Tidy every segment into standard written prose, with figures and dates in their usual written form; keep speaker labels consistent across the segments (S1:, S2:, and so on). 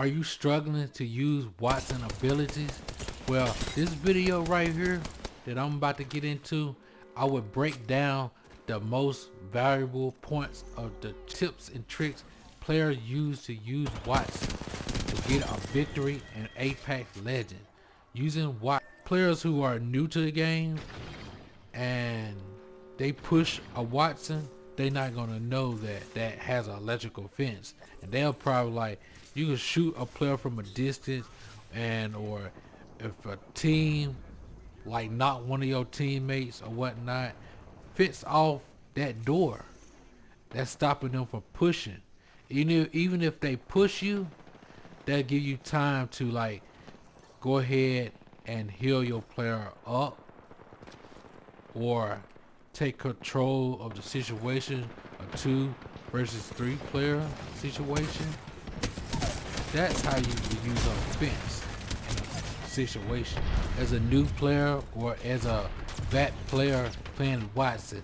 S1: Are you struggling to use Wattson abilities? Well, this video right here that I'm about to get into, I would break down the most valuable points of the tips and tricks players use to use Wattson to get a victory in Apex Legends. Using Wattson. Players who are new to the game and they push a Wattson, they not gonna know that that has an electrical fence, and they'll probably like, you can shoot a player from a distance, and or if a team like not one of your teammates or whatnot fence off that door, that's stopping them from pushing. Even if they push you, that'll give you time to like go ahead and heal your player up or take control of the situation, a 2 versus 3 player situation. That's how you would use a fence in a situation. As a new player or as a vet player playing Wattson,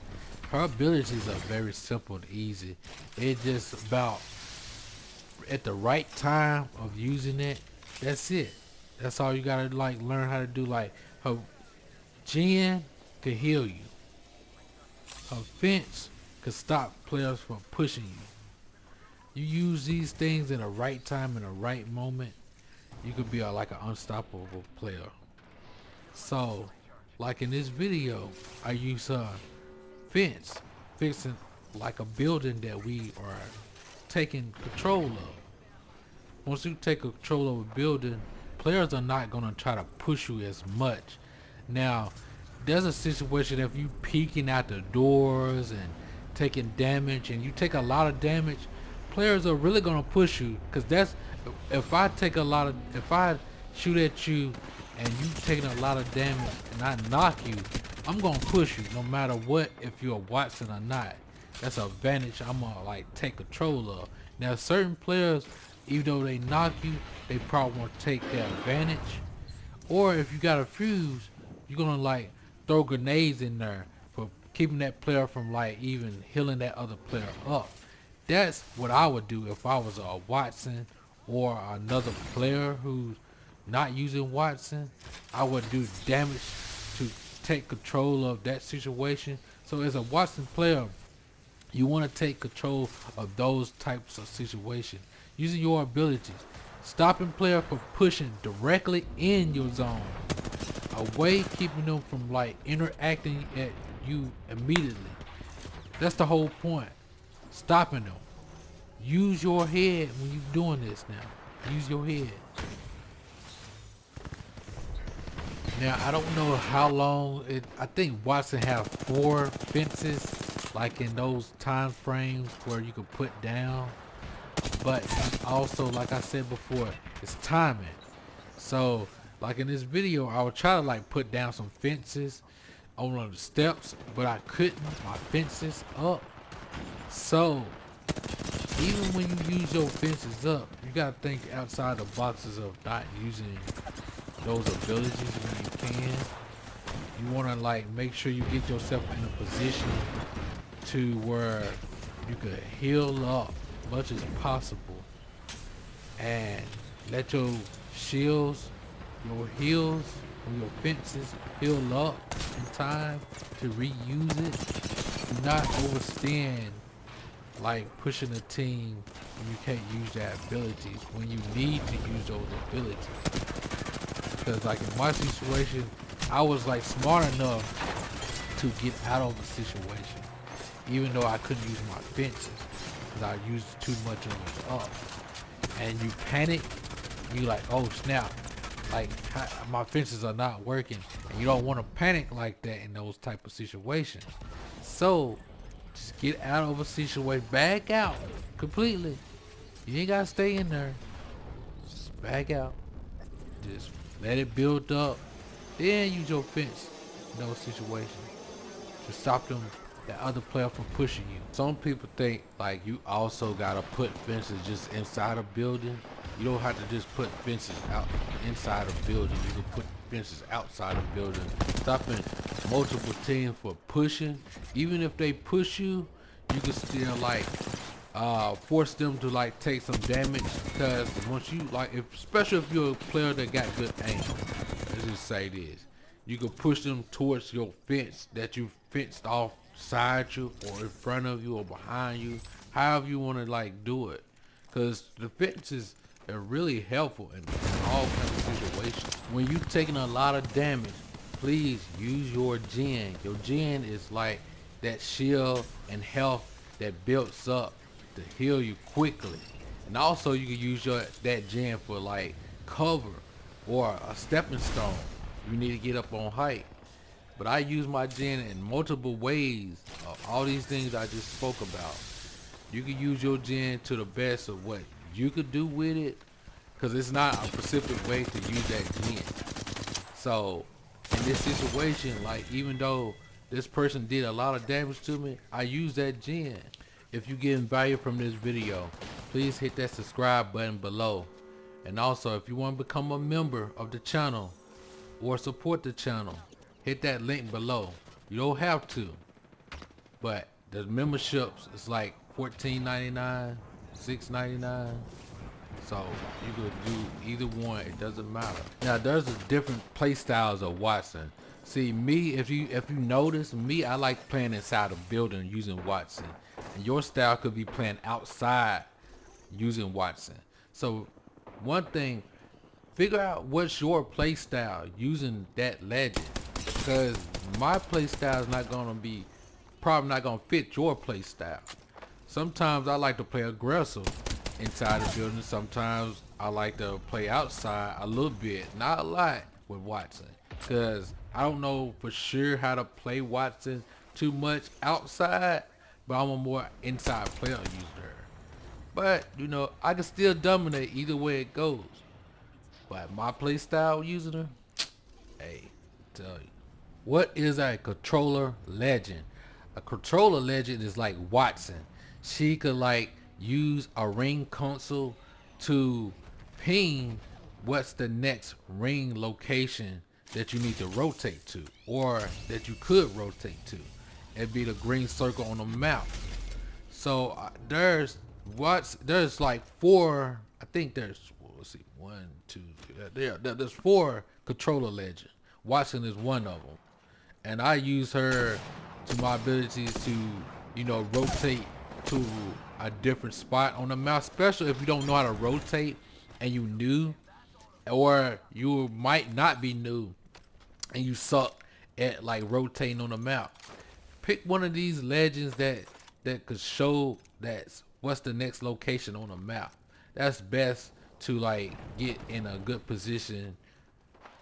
S1: her abilities are very simple and easy. It's just about at the right time of using it. That's it. That's all you gotta like learn how to do. Like her gen could heal you. Her fence could stop players from pushing you. You use these things in the right time, in the right moment, you could be like an unstoppable player. So, like in this video, I use a fence, fixing like a building that we are taking control of. Once you take control of a building, players are not gonna try to push you as much. Now, there's a situation if you peeking out the doors and taking damage, and you take a lot of damage, players are really gonna push you, because that's if I shoot at you and you taking a lot of damage and I knock you, I'm gonna push you no matter what, if you're a Wattson or not. That's an advantage I'm gonna like take control of. Now certain players, even though they knock you, they probably want to take that advantage. Or if you got a fuse, you're gonna like throw grenades in there for keeping that player from like even healing that other player up. That's what I would do if I was a Wattson or another player who's not using Wattson. I would do damage to take control of that situation. So as a Wattson player, you want to take control of those types of situations using your abilities, stopping player from pushing directly in your zone, away, keeping them from like interacting at you immediately. That's the whole point. Stopping them. Use your head when you're doing this now. Use your head. Now I don't know how long I think Wattson have 4 fences, like in those time frames where you could put down. But also, like I said before, it's timing. So like in this video, I would try to like put down some fences on one of the steps, but I couldn't. My fences up. So even when you use your fences up, you gotta think outside the boxes of not using those abilities when you can. You wanna like make sure you get yourself in a position to where you could heal up as much as possible and let your shields, your heals, or your fences heal up in time to reuse it. Do not overstand like pushing a team when you can't use their abilities when you need to use those abilities. Because like in my situation, I was like smart enough to get out of a situation, even though I couldn't use my fences because I used too much of it up. And you panic, you like, oh snap, like my fences are not working, and you don't want to panic like that in those type of situations. So just get out of a situation, back out completely. You ain't gotta stay in there. Just back out. Just let it build up. Then use your fence in those situations to stop them, the other player, from pushing you. Some people think like you also gotta put fences just inside a building. You don't have to just put fences out inside a building. You can put fences outside a building, stopping multiple teams for pushing. Even if they push you, you can still like force them to like take some damage, because once you like, especially if you're a player that got good aim, let's just say this, you can push them towards your fence that you fenced off side you or in front of you or behind you, however you want to like do it, because the fences are really helpful in all kinds of situations. When you're taking a lot of damage, please use your gen. Your gen is like that shield and health that builds up to heal you quickly. And also you can use that gen for like cover or a stepping stone. You need to get up on height. But I use my gen in multiple ways of all these things I just spoke about. You can use your gen to the best of what you could do with it, because it's not a specific way to use that gen. So in this situation, like, even though this person did a lot of damage to me, I use that gen. If you're getting value from this video, please hit that subscribe button below. And also, if you want to become a member of the channel or support the channel, hit that link below. You don't have to, but the memberships is like $14.99, $6.99. So you could do either one, it doesn't matter. Now there's a different play styles of Wattson. See, me, if you notice me, I like playing inside a building using Wattson. And your style could be playing outside using Wattson. So one thing, figure out what's your play style using that legend, because my play style is not gonna be, probably not gonna fit your play style. Sometimes I like to play aggressive inside the building. Sometimes I like to play outside a little bit, not a lot with Wattson, because I don't know for sure how to play Wattson too much outside, but I'm a more inside player user. But you know, I can still dominate either way it goes. But my play style using her, hey, tell you, what is a controller legend? A controller legend is like Wattson. She could like use a ring console to ping what's the next ring location that you need to rotate to, or that you could rotate to. It'd be the green circle on the map. So there's like four, I think there's, well, let's see, 1, 2, 3, there's 4 controller legends. Wattson is one of them, and I use her to my abilities to, you know, rotate to a different spot on the map, especially if you don't know how to rotate and you new, or you might not be new and you suck at like rotating on the map. Pick one of these legends that could show that's what's the next location on the map. That's best to like get in a good position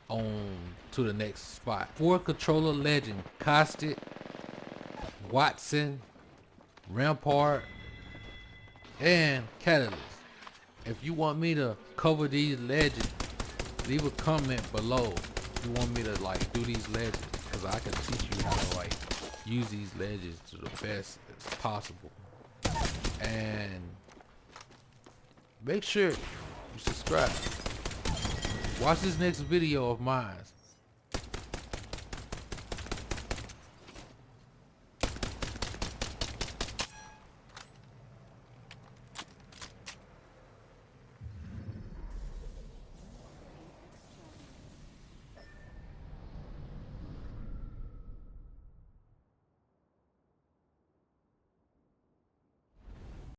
S1: on to the next spot. 4 controller legend: Caustic, Wattson, Rampart, and Catalyst. If you want me to cover these legends, leave a comment below if you want me to like do these legends, because I can teach you how to like use these legends to the best as possible. And make sure you subscribe. Watch this next video of mine.